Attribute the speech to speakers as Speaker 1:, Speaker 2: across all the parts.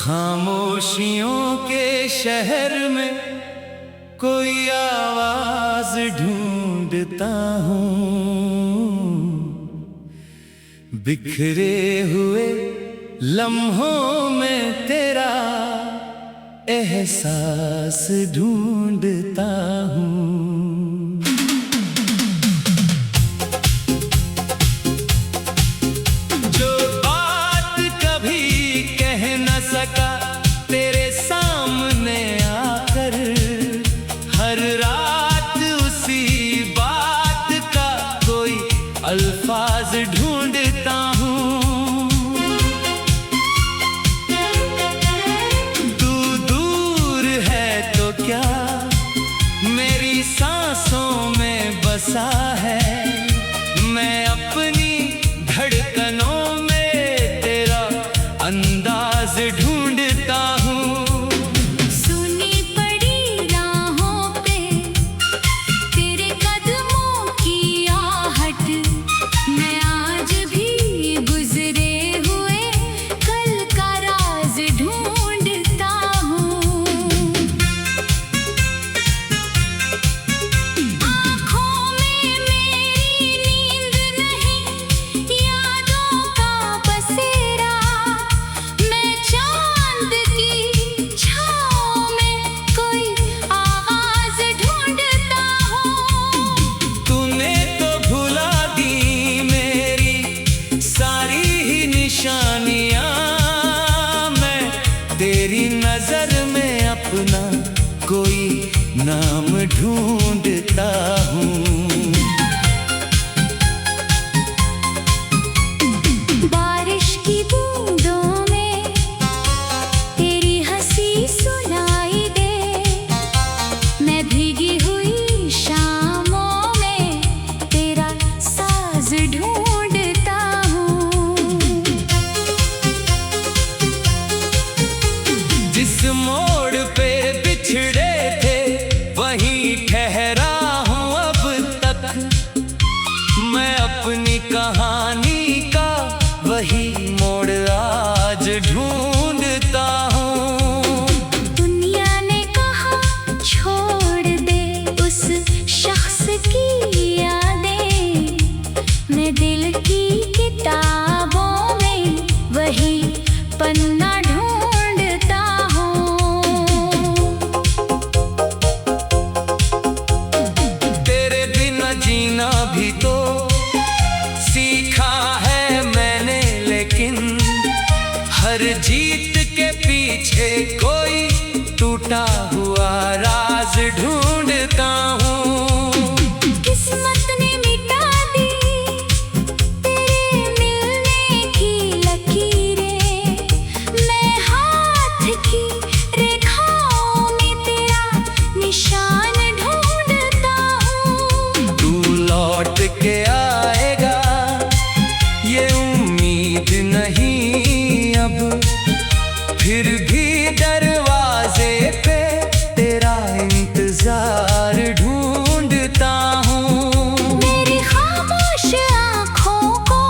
Speaker 1: खामोशियों के शहर में कोई आवाज ढूंढता हूँ, बिखरे हुए लम्हों में तेरा एहसास ढूंढता हूँ। तेरे सामने आकर हर रात उसी बात का कोई अल्फाज ढूंढता हूँ। तू दूर है तो क्या मेरी सांसों में बसा है, मैं अपनी धड़कनों में तेरा अंदाज ढूंढता हूँ।
Speaker 2: सुनी पड़ी राहों पे तेरे कदमों की आहट, मैं आज भी गुजरे हुए कल का राज ढूंढता हूँ। आँखों में मेरी नींद नहीं, यादों का बसेरा, मैं चांद की छाँव में कोई आवाज ढूंढता हूँ।
Speaker 1: तूने तो भुला दी मेरी सारी ही निशानियाँ, मैं तेरी नजर में अपना कोई नाम ढूंढता हूँ।
Speaker 2: बारिश की बूंदों में तेरी हंसी सुनाई दे, मैं भीगी हुई शामों में तेरा साज ढूंढता हूँ।
Speaker 1: जिस मोड़ पे बिछड़े थे वहीं ठहरा हूँ अब तक, मैं अपनी कहानी का वही मोड़ आज ढूंढता हूँ।
Speaker 2: दुनिया ने कहा छोड़ दे उस शख्स की यादें, मैं दिल की किताबों में वही पन्ना ढूंढता हूँ।
Speaker 1: तेरे बिना जीना भी तो सीखा है मैंने, लेकिन हर जीत के पीछे कोई टूटा हुआ राज ढूंढता हूँ।
Speaker 2: किस्मत ने मिटा दी तेरे मिलने की लकीरें, मैं हाथ की रेखाओं में तेरा निशान ढूंढता हूँ।
Speaker 1: तू लौट के आएगा ये उम्मीद नहीं अब, फिर भी दरवाजे पे तेरा इंतजार ढूंढता हूँ।
Speaker 2: मेरी खामोश आँखों को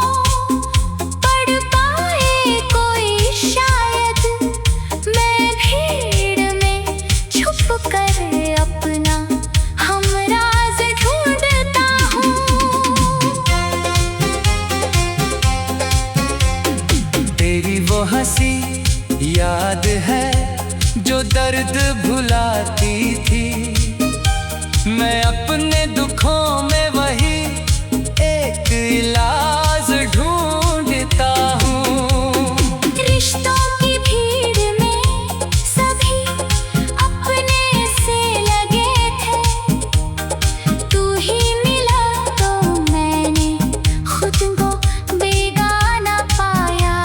Speaker 2: पढ़ पाए कोई शायद, मैं भीड़ में छुप कर अपना हमराज ढूंढता हूँ।
Speaker 1: तेरी वो हंसी याद है जो दर्द भुलाती थी, मैं अपने दुखों में वही एक इलाज ढूंढता हूँ।
Speaker 2: रिश्तों की भीड़ में सभी अपने से लगे थे, तू ही मिला तो मैंने खुद को बेगाना पाया।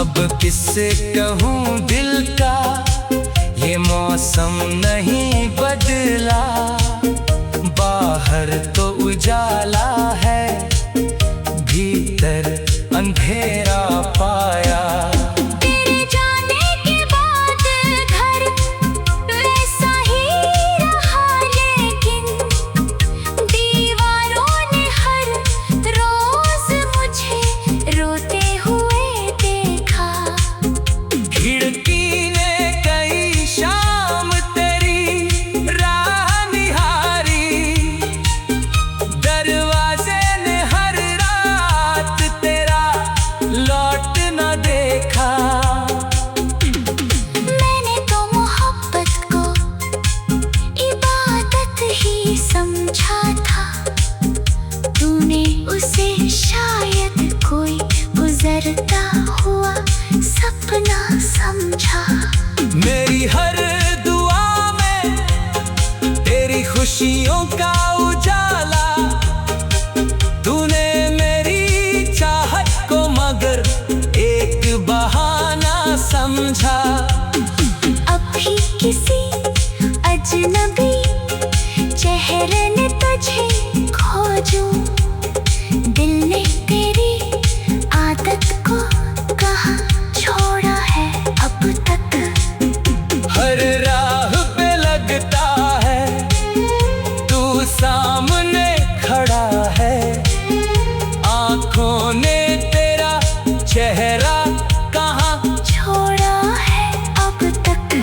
Speaker 1: अब किससे कहूँ दिल का ये मौसम नहीं बदला, बाहर तो उजाला है, भीतर अंधेरा पाया।
Speaker 2: तेरे जाने के बाद घर वैसा ही रहा, लेकिन दीवारों ने हर रोज मुझे रोते हुए देखा।
Speaker 1: खिड़की ने कई शाम तेरी राह निहारी, दरवाजे ने हर रात तेरा लौट न देखा।
Speaker 2: मैंने तो मोहब्बत को इबादत ही समझा था, तूने उसे शायद कोई गुजरता हुआ सपना समझा।
Speaker 1: मेरी हर दुआ में तेरी खुशियों का उजाला, तूने मेरी चाहत को मगर एक बहाना समझा।
Speaker 2: अब भी किसी अजनबी चेहरे ने तुझे खोजूं, दिल ने तेरी आदत को कहाँ छोड़ा है अब तक।
Speaker 1: हर राह पे लगता है तू सामने खड़ा है, आंखों ने तेरा चेहरा कहाँ
Speaker 2: छोड़ा है अब तक।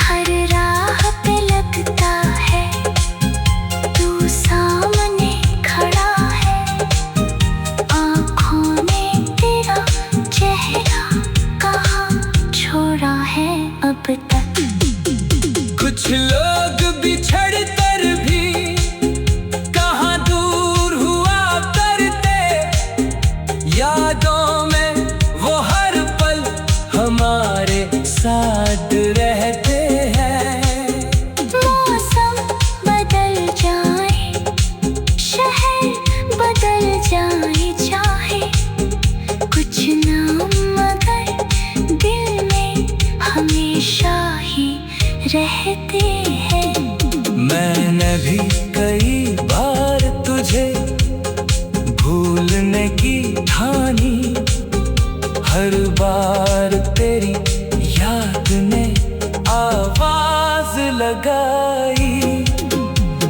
Speaker 2: हर राह पे लगता है तू सामने खड़ा है, आँखों ने तेरा चेहरा कहाँ छोड़ा है अब तक।
Speaker 1: कुछ लोग बिछड़ कर भी कहाँ दूर हुआ करते, यादों में वो हर पल हमारे साथ रहते हैं।
Speaker 2: मौसम बदल जाए, शहर बदल जाए, चाहे कुछ ना मगर दिल में हमेशा ही रहते हैं।
Speaker 1: मैंने भी कई बार तुझे भूलने की ठानी, हर बार तेरी याद ने आवाज लगाई।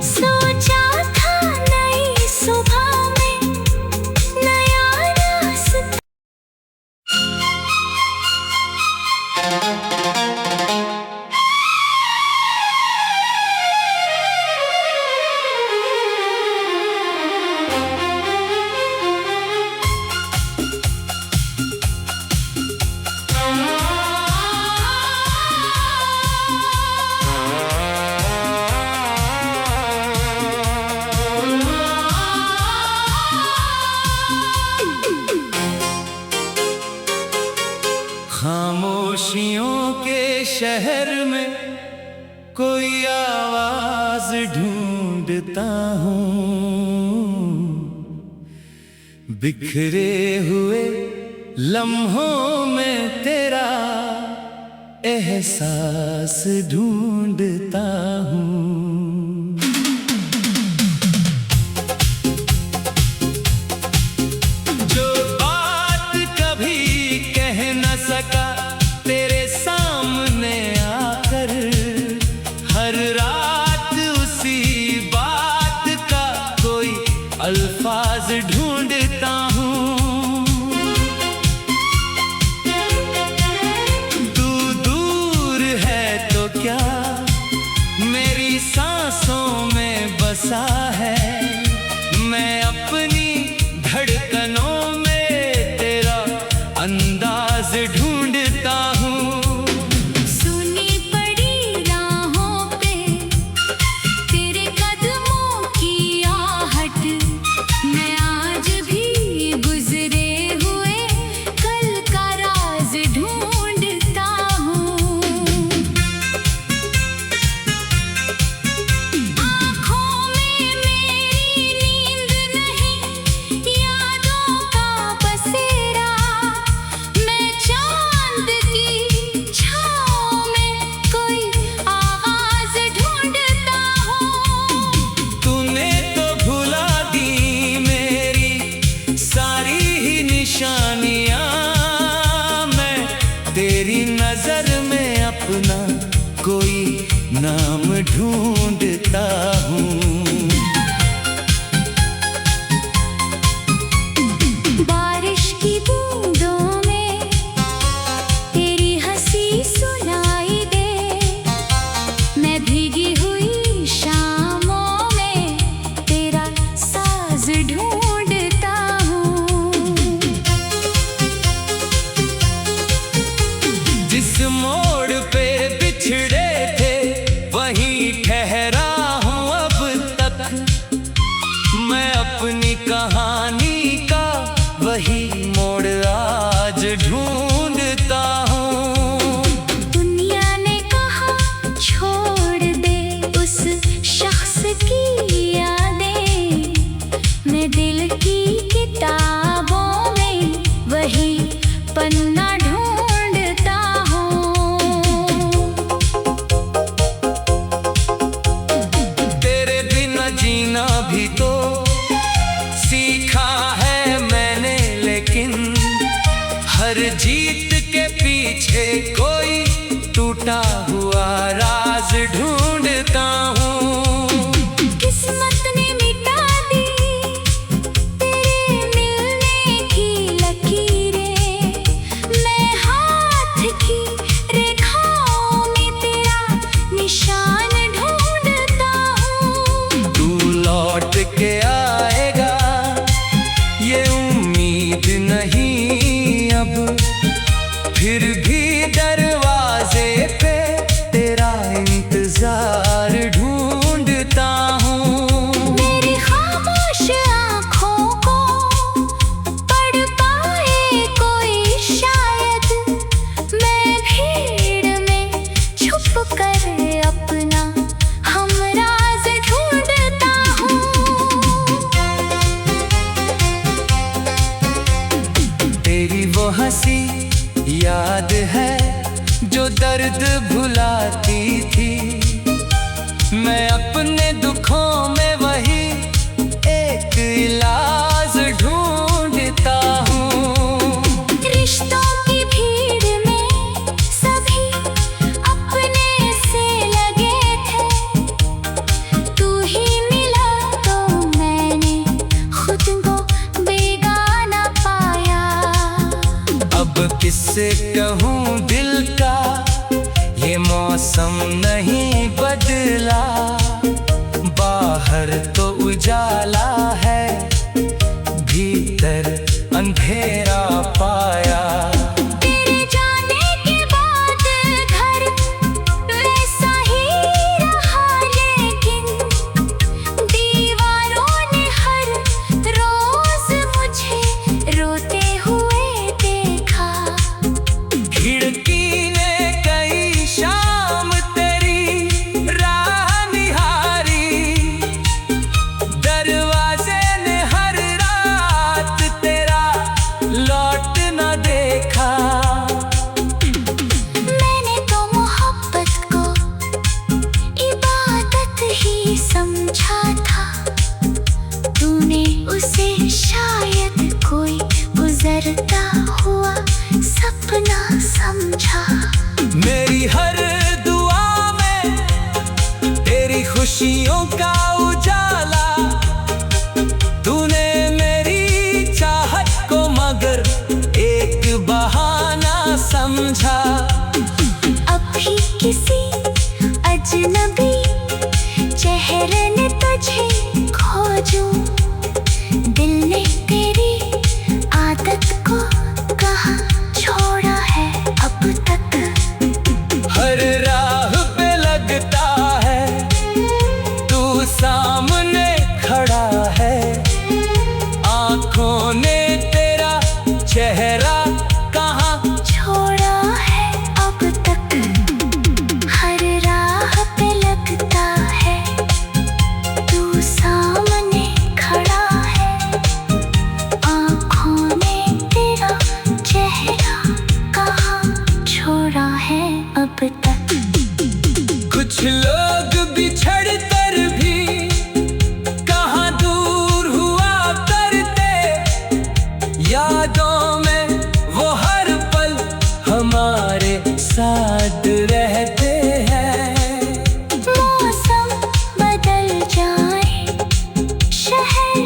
Speaker 2: सोचा था नई सुबह में नया रास्ता।
Speaker 1: खामोशियों के शहर में कोई आवाज ढूंढता हूँ, बिखरे हुए लम्हों में तेरा एहसास ढूंढता हूँ। जो बात कभी कह न सका तेरे सामने आकर, हर रात उसी बात का कोई अल्फाज ढूंढता हूँ। तू दूर है तो क्या मेरी मोड़ पे बिछड़े थे वहीं ठहरा हूँ अब तक। मैं अपनी कहानी का वही मोड़ आज ढूंढता हूँ।
Speaker 2: दुनिया ने कहा छोड़ दे उस शख्स की यादें, मैं दिल की किताबों में वही पन्ना ढूंढता हूँ।
Speaker 1: तेरे बिना जीना भी तो सीखा है मैंने, लेकिन हर जीत के पीछे कोई टूटा हुआ राज ढूंढता हूँ।
Speaker 2: किस्मत ने मिटा दी तेरे मिलने की लकीरें, मैं हाथ की रेखाओं में तेरा निशान ढूंढता हूँ।
Speaker 1: तू लौट के आएगा ये उम्मीद नहीं अब, फिर भी दरवाजे पे तेरा इंतजार ढूंढता हूँ।
Speaker 2: मेरी खामोश आँखों को पढ़ पाए कोई शायद, मैं भीड़ में छुप कर अपना हमराज ढूंढता हूँ।
Speaker 1: तेरी वो हंसी याद है जो दर्द भुलाती थी, मैं अपने दुखों में वही एक इलाज ढूंढता हूँ।
Speaker 2: रिश्तों की भीड़ में सभी अपने से लगे थे, तू ही मिला तो मैंने खुद को बेगाना पाया।
Speaker 1: अब किससे कहूँ दिल का ये मौसम नहीं बदला, बाहर तो उजाला है भीतर अंधेरा पाया।
Speaker 2: तेरे जाने के बाद घर वैसा ही रहा, लेकिन दीवारों ने हर रोज मुझे रोते हुए देखा।
Speaker 1: खिड़की ने कई शाम तेरी राह निहारी, दरवाजे ने हर रात तेरा लौट न देखा।
Speaker 2: मैंने तो मोहब्बत को इबादत ही समझा था, तूने उसे शायद कोई गुजरता हुआ सपना समझा।
Speaker 1: मेरी हर दुआ में तेरी खुशियों का उजाला, तूने मेरी चाहत को मगर एक बहाना समझा।
Speaker 2: अब भी किसी अजनबी चेहरे ने तुझे खोजूं, दिल ने तेरी आदत को कहाँ छोड़ा है अब तक।
Speaker 1: हर राह पे लगता है तू सामने खड़ा है, आंखों ने तेरा चेहरा कहाँ
Speaker 2: छोड़ा है अब तक। हर राह पे लगता है तू सामने खड़ा है, आँखों ने तेरा चेहरा कहाँ छोड़ा है अब तक।
Speaker 1: कुछ लोग बिछड़ कर भी कहाँ दूर हुआ करते, यादों में वो हर पल हमारे साथ रहते हैं।
Speaker 2: मौसम बदल जाए, शहर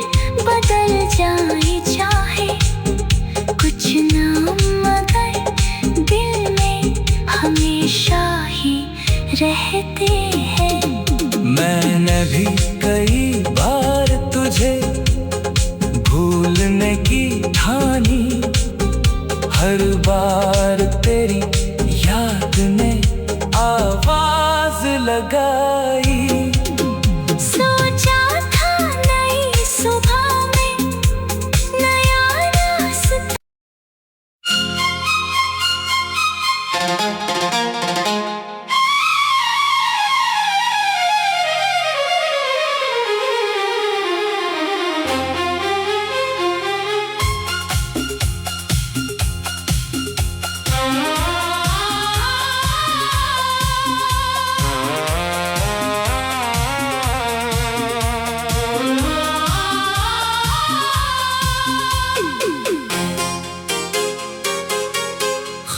Speaker 2: बदल जाए, चाहे कुछ ना मगर दिल में हमेशा ही रहते हैं।
Speaker 1: मैंने भी कई बार तुझे भूलने की ठानी, हर बार तेरी याद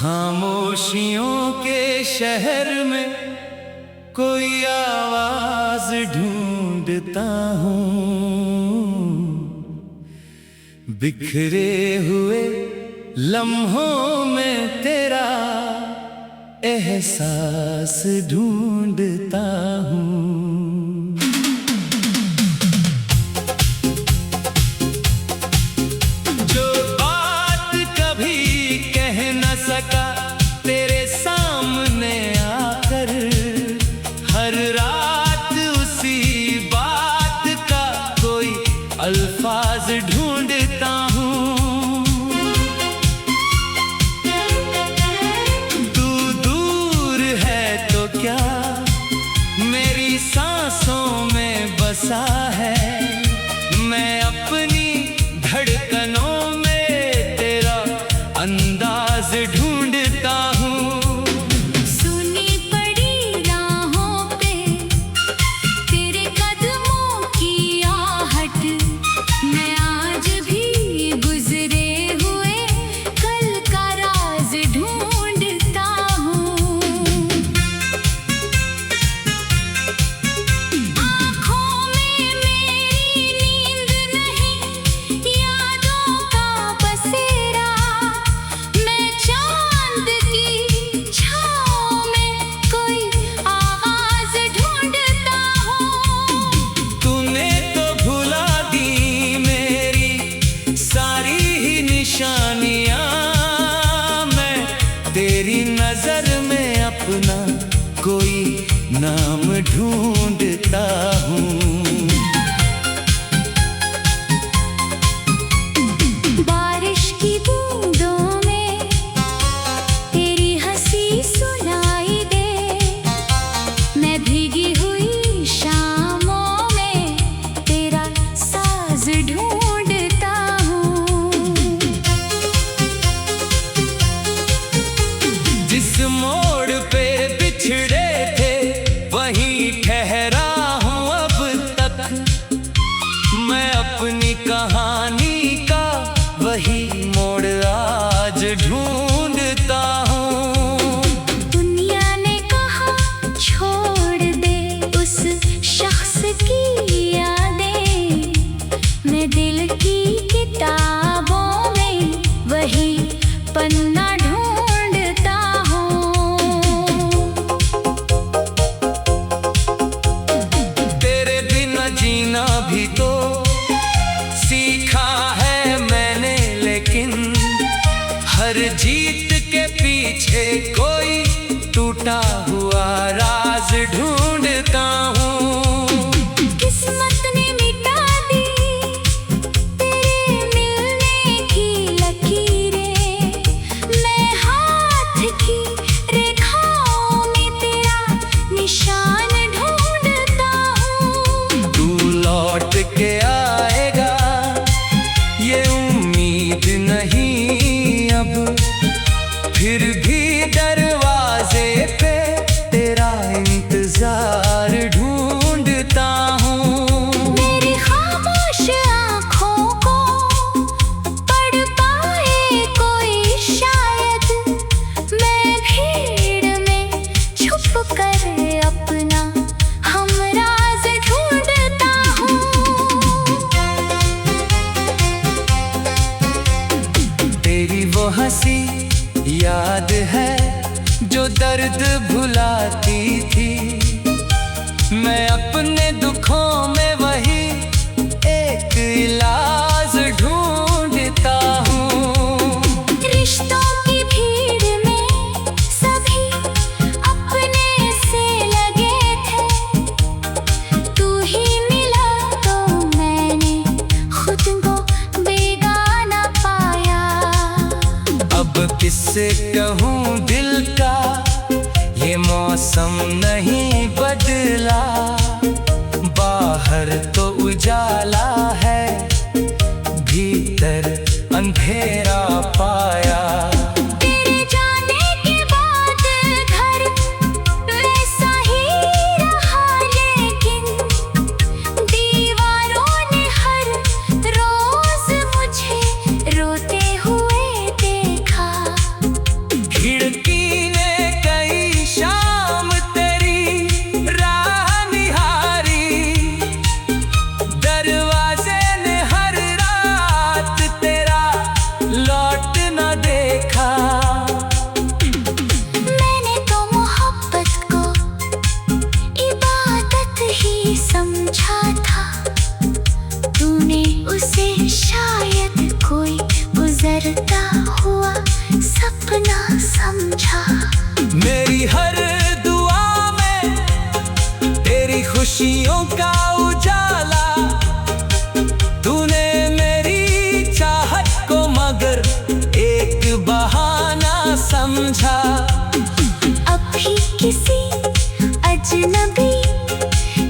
Speaker 1: खामोशियों के शहर में कोई आवाज ढूंढता हूँ, बिखरे हुए लम्हों में तेरा एहसास ढूंढता हूँ। जो बात कभी कह न सका तेरे सामने आकर, हर रात उसी बात का कोई अल्फाज ढूंढता हूँ। तू दूर है तो क्या मेरी सांसों में बसा है, मैं अपनी धड़कनों में तेरा अंदाज ढूंढता हूँ।
Speaker 2: सुनी पड़ी राहों पे तेरे कदमों की आहट, मैं आज भी गुजरे हुए कल का राज ढूंढता हूँ। आँखों में मेरी नींद नहीं, यादों का बसेरा, मैं चांद की छाँव में कोई आवाज ढूंढता हूँ।
Speaker 1: तूने तो भुला दी मेरी सारी ही निशानियां, मैं तेरी नजर में अपना कोई नाम ढूंढता हूँ।
Speaker 2: बारिश की बूंदों में तेरी हंसी सुनाई दे, मैं भीगी हुई शामों में तेरा साज ढूंढता हूँ।
Speaker 1: जिस मोड़ पे बिछड़े थे वहीं ठहरा हूँ अब तक, मैं अपनी कहानी का वही मोड़ आज ढूंढता हूँ।
Speaker 2: दुनिया ने कहा छोड़ दे उस शख्स की यादें, मैं दिल की किताबों में वही पन्ना ढूंढता हूँ।
Speaker 1: तेरे बिना जीना भी तो सीखा है मैंने, लेकिन हर जीत के पीछे कोई टूटा हुआ राज ढूंढता हूँ।
Speaker 2: किस्मत ने मिटा दी तेरे मिलने की लकीरें, मैं हाथ की रेखाओं में तेरा निशान ढूंढता हूँ।
Speaker 1: तू लौट के आएगा ये उम्मीद नहीं अब, फिर भी दरवाजे पे तेरा इंतजार ढूंढता हूँ।
Speaker 2: मेरी खामोश आँखों को पढ़ पाए कोई शायद, मैं भीड़ में छुप कर अपना हमराज ढूंढता हूँ।
Speaker 1: तेरी वो हंसी याद है जो दर्द भुलाती थी, मैं अपने दुखों में वही एक इलाज ढूंढता हूँ।
Speaker 2: रिश्तों की भीड़ में सभी अपने से लगे थे, तू ही मिला तो मैंने खुद को बेगाना पाया।
Speaker 1: अब किससे कहूँ दिल का ये मौसम नहीं बदला, बाहर तो उजाला है भीतर अंधेरा पाया।
Speaker 2: तेरे जाने के बाद घर वैसा ही रहा, लेकिन दीवारों ने हर रोज मुझे रोते हुए देखा।
Speaker 1: भीड़
Speaker 2: सपना समझा।
Speaker 1: मेरी हर दुआ में तेरी खुशियों का उजाला, तूने मेरी चाहत को मगर एक बहाना समझा।
Speaker 2: अभी किसी अजनबी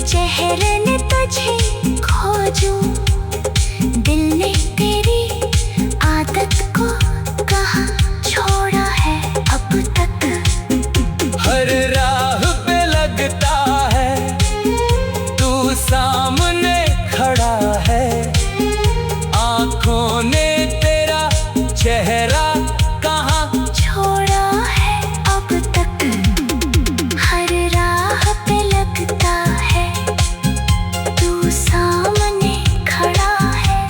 Speaker 2: चेहरे ने तुझे खोजूं, दिल ने तेरी आदत को कहाँ छोड़ा है अब तक।
Speaker 1: हर राह पे लगता है तू सामने खड़ा है, आंखों ने तेरा चेहरा कहाँ
Speaker 2: छोड़ा है अब तक। हर राह पे लगता है तू सामने खड़ा है,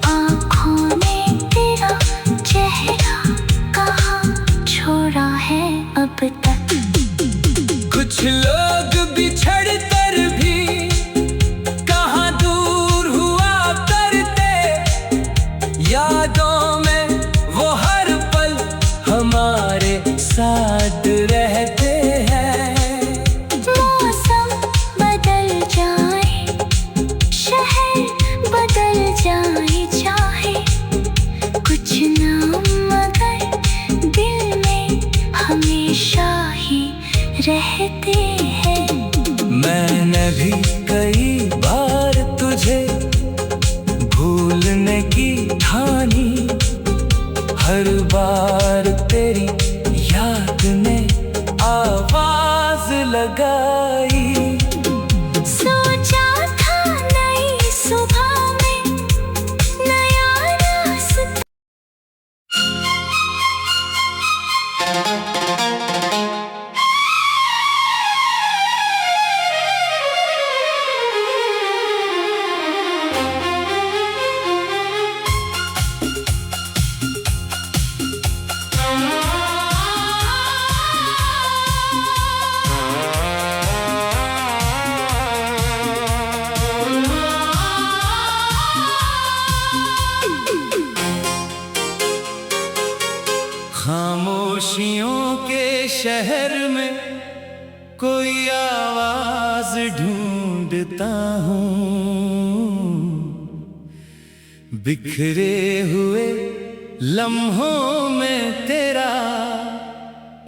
Speaker 2: आँखों ने तेरा चेहरा कहाँ छोड़ा है अब तक।
Speaker 1: कुछ लोग बिछड़ कर भी कहाँ दूर हुआ करते, यादों में वो हर पल हमारे साथ रहते हैं।
Speaker 2: मौसम बदल जाए, शहर बदल जाए, चाहे कुछ ना मगर दिल में हमेशा ही रहते हैं।
Speaker 1: मैंने भी कई बार तुझे भूलने की ठानी, हर बार तेरी याद ने आवाज लगाई।
Speaker 2: सोचा था नई सुबह में नया रास्ता।
Speaker 1: खामोशियों के शहर में कोई आवाज ढूंढता हूँ, बिखरे हुए लम्हों में तेरा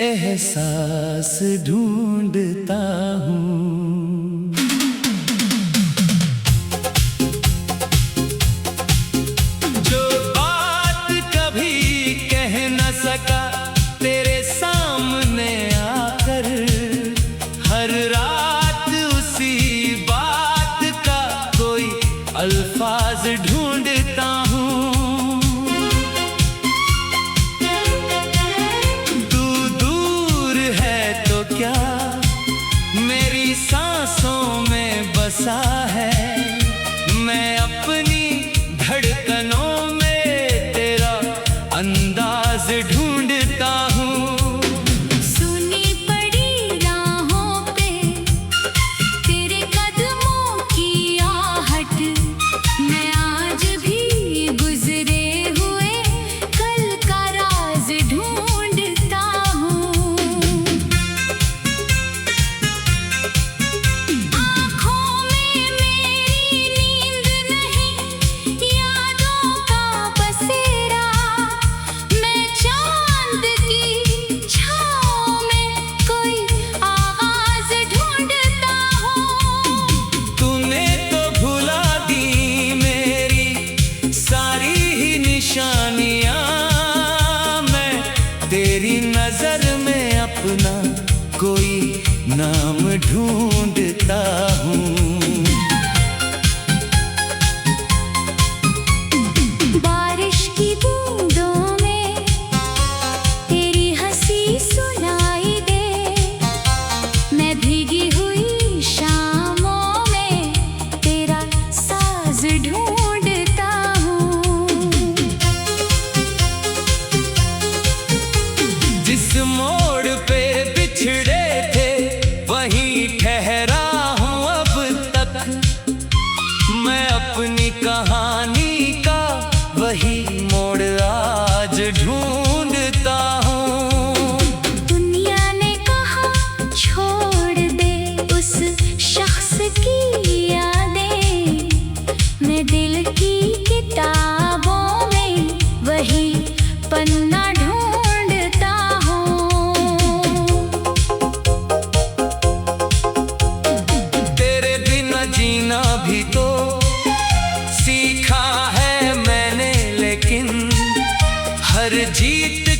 Speaker 1: एहसास ढूंढता हूँ। जो बात कभी कह न सका तेरे सामने आकर, हर रात उसी बात का कोई अल्फाज ढूंढता हूँ। तू दूर है तो क्या मेरी सांसों में बसा है, मैं अपनी धड़कनों में तेरा अंदाज ढूंढता हूँ।
Speaker 2: सुनी पड़ी राहों पे तेरे कदमों की आहट, मैं आज भी गुजरे हुए कल का राज ढूंढता हूँ। आँखों में मेरी नींद नहीं, यादों का बसेरा, मैं चांद की छाँव में कोई आवाज ढूंढता हूँ।
Speaker 1: तूने तो भुला दी मेरी सारी ही निशानियाँ, मैं तेरी नजर में अपना कोई नाम ढूंढता हूँ।
Speaker 2: बारिश की बूंदों में तेरी हंसी सुनाई दे, मैं भीगी हुई शामों में तेरा साज ढूंढता हूँ।
Speaker 1: जिस मोड़ पे बिछड़े थे वहीं ठहरा हूँ अब तक, मैं अपनी कहानी का वही मोड़ आज ढूंढता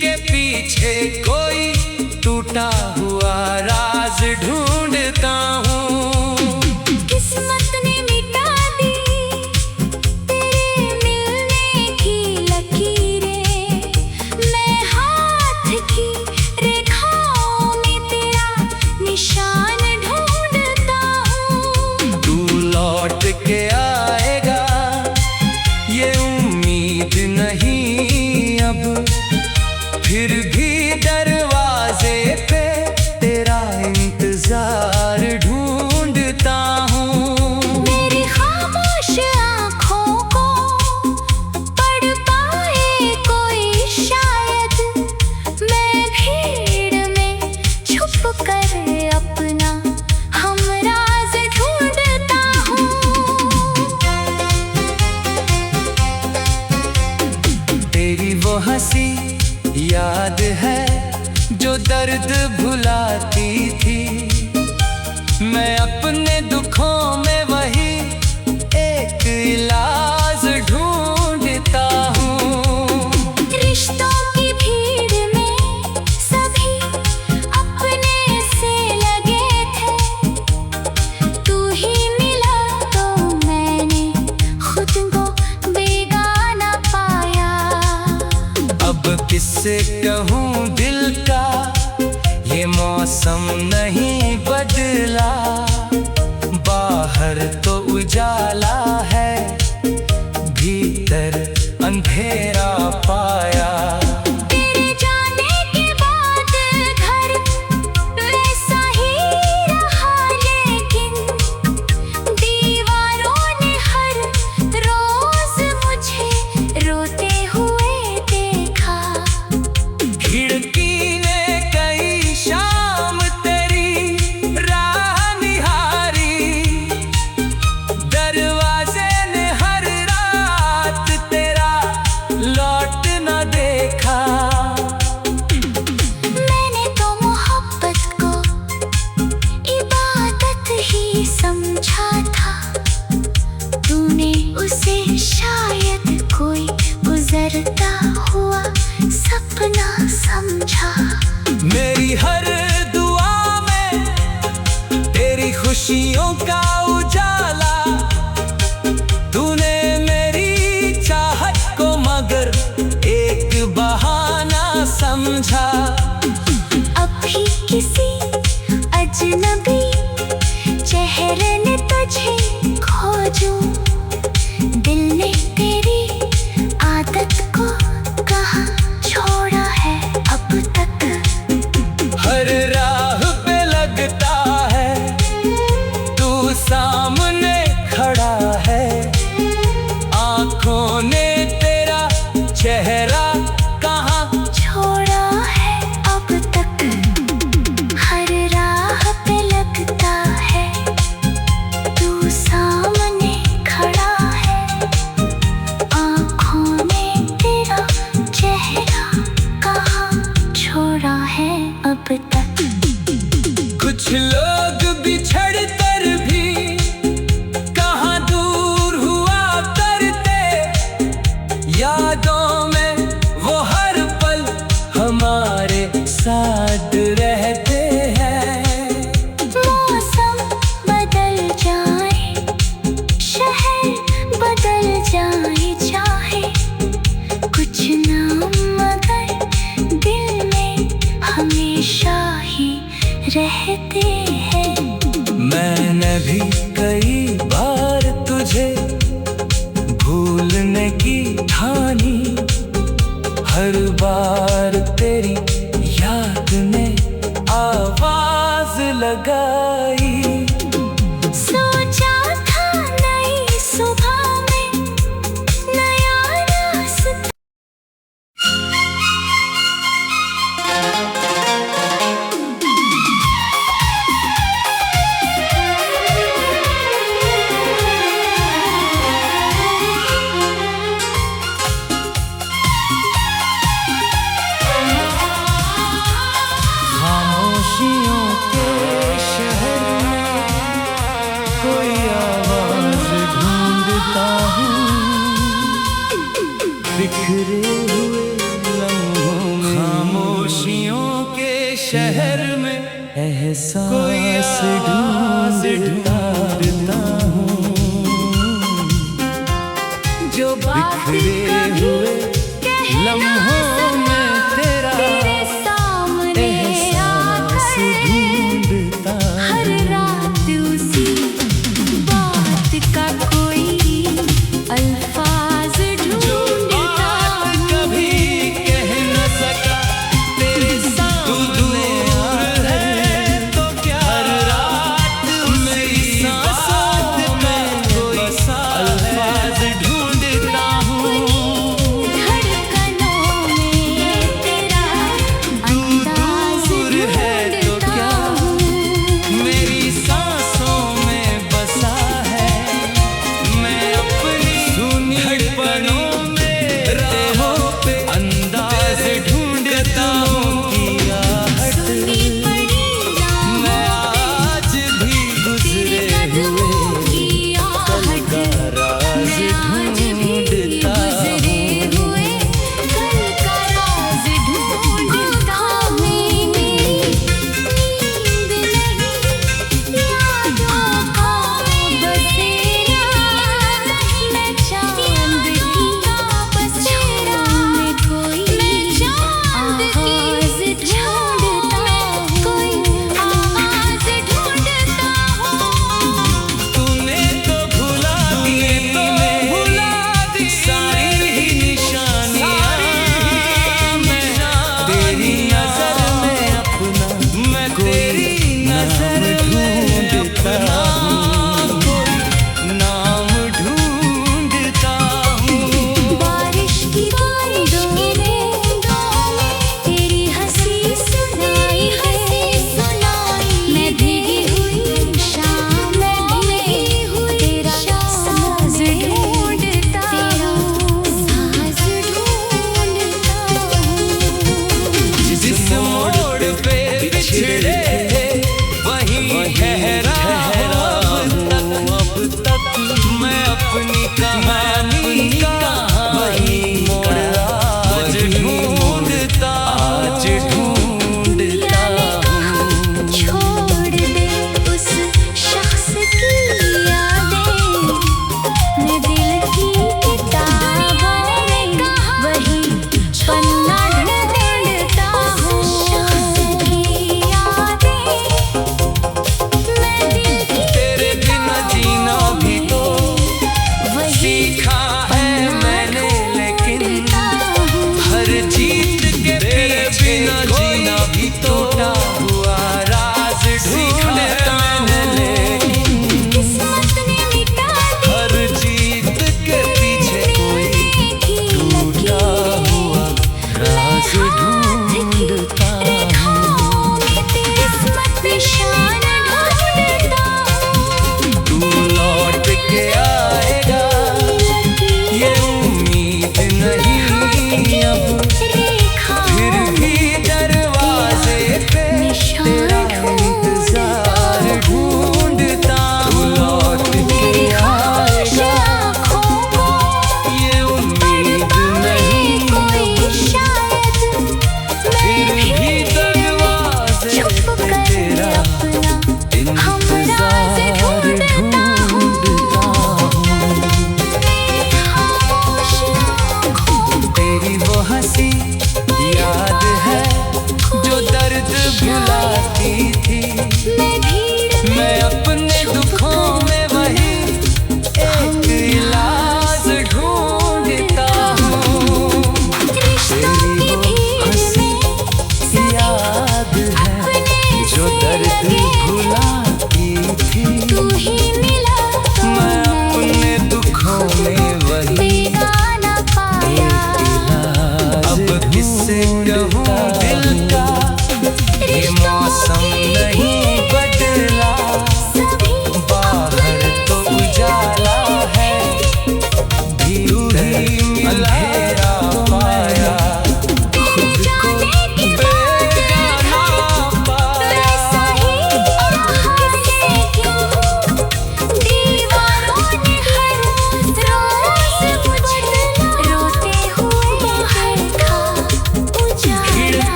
Speaker 1: के पीछे कोई टूटा हुआ राज ढूंढता हूँ।
Speaker 2: किस्मत ने मिटा दी तेरे मिलने की लकीरें, मैं हाथ की रेखाओं में तेरा निशान ढूंढता हूँ।
Speaker 1: तू लौट के आएगा ये उम्मीद नहीं अब, फिर भी दरवाजे पे तेरा इंतजार ढूंढता हूँ।
Speaker 2: मेरी खामोश आँखों को पढ़ पाए कोई शायद, मैं भीड़ में छुप कर अपना हमराज ढूंढता हूँ।
Speaker 1: तेरी वो हंसी याद है जो दर्द भुलाती थी, मैं अपने दुखों में वही एक इलाज ढूंढता हूँ।
Speaker 2: रिश्तों की भीड़ में सभी अपने से लगे थे, तू ही मिला तो मैंने खुद को बेगाना पाया।
Speaker 1: अब किससे कहूँ दिल का ये मौसम नहीं बदला, बाहर तो उजाला है भीतर अंधेरा पाया।
Speaker 2: तेरे जाने के बाद घर वैसा ही रहा, लेकिन दीवारों ने हर रोज मुझे रोते हुए देखा।
Speaker 1: खिड़की ने कई शाम तेरी राह निहारी, दरवाजे ने हर रात तेरा लौट न देखा।
Speaker 2: मैंने तो मोहब्बत को इबादत ही समझा था, तूने उसे शायद कोई गुजरता हुआ सपना समझा।
Speaker 1: मेरी हर दुआ में तेरी खुशियों का उजाला, तूने मेरी चाहत को मगर एक बहाना समझा।
Speaker 2: अब भी किसी अजनबी चेहरे ने तुझे खोजूं, दिल ने तेरी आदत को कहाँ छोड़ा है अब तक।
Speaker 1: हर राह पे लगता है तू सामने खड़ा है, आंखों ने तेरा चेहरा कहाँ
Speaker 2: छोड़ा है अब तक। हर राह पे लगता है तू सामने खड़ा है, आँखों ने तेरा चेहरा कहाँ छोड़ा है अब तक।
Speaker 1: कुछ लोग बिछड़ कर भी कहाँ दूर हुआ करते, यादों में वो हर पल हमारे साथ रहते हैं।
Speaker 2: मौसम बदल जाए, शहर बदल जाए, चाहे कुछ ना मगर दिल में हमेशा ही रहते हैं।
Speaker 1: मैंने भी कई बार तुझे भूलने की ठानी, हर बार तेरी याद ने आवाज लगाई।
Speaker 2: सोचा था नई सुबह में नया रास्ता।
Speaker 1: शहर में एहसास ढूंढता हूँ,
Speaker 2: जो बात
Speaker 1: बिखरे हुए लम्हों में तेरा
Speaker 2: तेरे सामने
Speaker 1: एहसास ढूंढता
Speaker 2: हर रात उसी बात का कोई अल्फाज ढूंढता
Speaker 1: कभी कह न सका तेरे सामने है तो क्या हर रात मेरी सांसों में कोई अल्फाज ढूंढता हूँ,
Speaker 2: धड़कनों में तेरा अंदाज
Speaker 1: दूर है तो क्या मेरी सांसों में बसा है, मैं अपनी सुनी धड़कनों में राहों पे अंदाज ढूंढता हूँ कि आहट
Speaker 2: सुनी पड़ी
Speaker 1: मैं आज भी गुजरे हुए
Speaker 2: की आहट
Speaker 1: का राज
Speaker 2: आज भी
Speaker 1: ढूंढता
Speaker 2: गुजरे हुए कल का राज ढूंढता हूँ। नींद नहीं यादों का बसेरा, मैं चांद की बसेरा में कोई आवाज़ ढूंढता कोई आवाज़ ढूंढता हूँ।
Speaker 1: तूने तो भुला दी सारी निशानियाँ, मैं तेरी नजर में अपना मैं तेरी नजर में अपना कोई नाम ढूंढता हूँ,
Speaker 2: बारिश की बूंदों में तेरी हंसी सुनाई है, मैं भीगी हुई शामों में तेरा साज ढूंढता हूँ, साज ढूंढता हूँ।
Speaker 1: जिस मोड़ पे बिछड़े वहीं ठहरा अब तक मैं अपनी कहानी का वही मोड़ आज ढूंढता हूँ।
Speaker 2: छोड़ दे उस शख्स की यादें, मैं दिल की किताबों में वही पन्ना ढूंढता हूँ। मैं दिल की
Speaker 1: तेरे बिना जीना भी तो
Speaker 2: वही
Speaker 1: सीखा है मैंने, लेकिन हर जीत के पीछे जीना भी टूटा हुआ राज ढूंढता मैंने,
Speaker 2: किस्मत ने मिटा दी
Speaker 1: हर जीत के पीछे कोई टूटा हुआ राज ढूंढता
Speaker 2: रेखाओं में तेरी निशान ढूंढता हूँ।
Speaker 1: तू लौट के आएगा ये उम्मीद नहीं अब, फिर भी दरवाजे पे तेरा इंतजार ढूंढता हूँ, लौट के आएगा ये उम्मीद नहीं, फिर भी दरवाजे पे तेरा इंतजार ढूंढता हूँ, तेरी वो हंसी याद है जो दर्द भुलाती थी, मैं अपने दुखों में वही एक इलाज ढूंढता हूँ, तेरी वो हंसी याद है जो दर्द भुलाती थी, मैं अपने दुखों में वही अब किससे कहूँ दिल का ये मौसम नहीं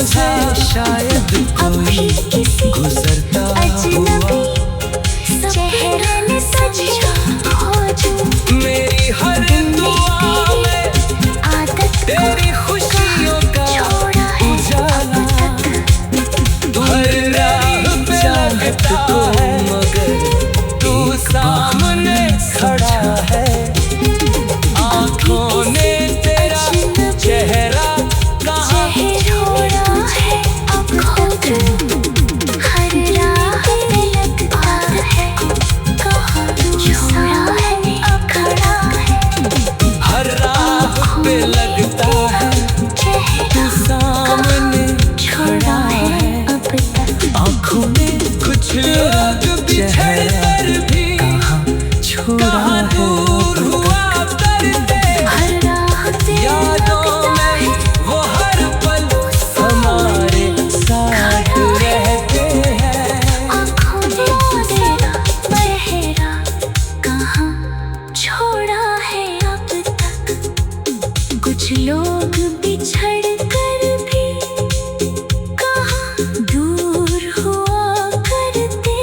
Speaker 1: समझा शायद
Speaker 2: अभी
Speaker 1: कोई
Speaker 2: किसी
Speaker 1: गुजरता
Speaker 2: अजनबी
Speaker 1: हुआ।
Speaker 2: चेहरे ने समझा खोजूं
Speaker 1: मेरी हर दुआ में
Speaker 2: आदत को
Speaker 1: तेरी खुशियों का
Speaker 2: छोड़ा है
Speaker 1: उजाला।
Speaker 2: अब तक
Speaker 1: हर राह पे लगता है मगर तू सामने खड़ा है। आँखों ने तेरा चेहरा कहाँ
Speaker 2: छोड़ा है अब खुद हर राह पे लगता है कहाँ छोड़ा है अब खड़ा है
Speaker 1: हर राह पे लगता है तू सामने खड़ा है।
Speaker 2: अब तक
Speaker 1: आँखों ने कुछ लोग बिछड़ कर भी कहाँ दूर हुआ करते।
Speaker 2: हर राह पे
Speaker 1: यादों में वो हर पल हमारे साथ रहते हैं।
Speaker 2: आँखों ने तेरा चेहरा कहाँ छोड़ा है अब तक कुछ लोग बिछड़ कर भी कहाँ दूर हुआ करते।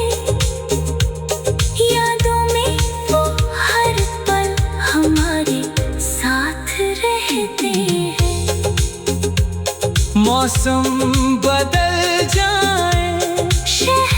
Speaker 2: यादों में वो हर पल हमारे साथ रहते हैं।
Speaker 1: मौसम बदल जाए
Speaker 2: शहर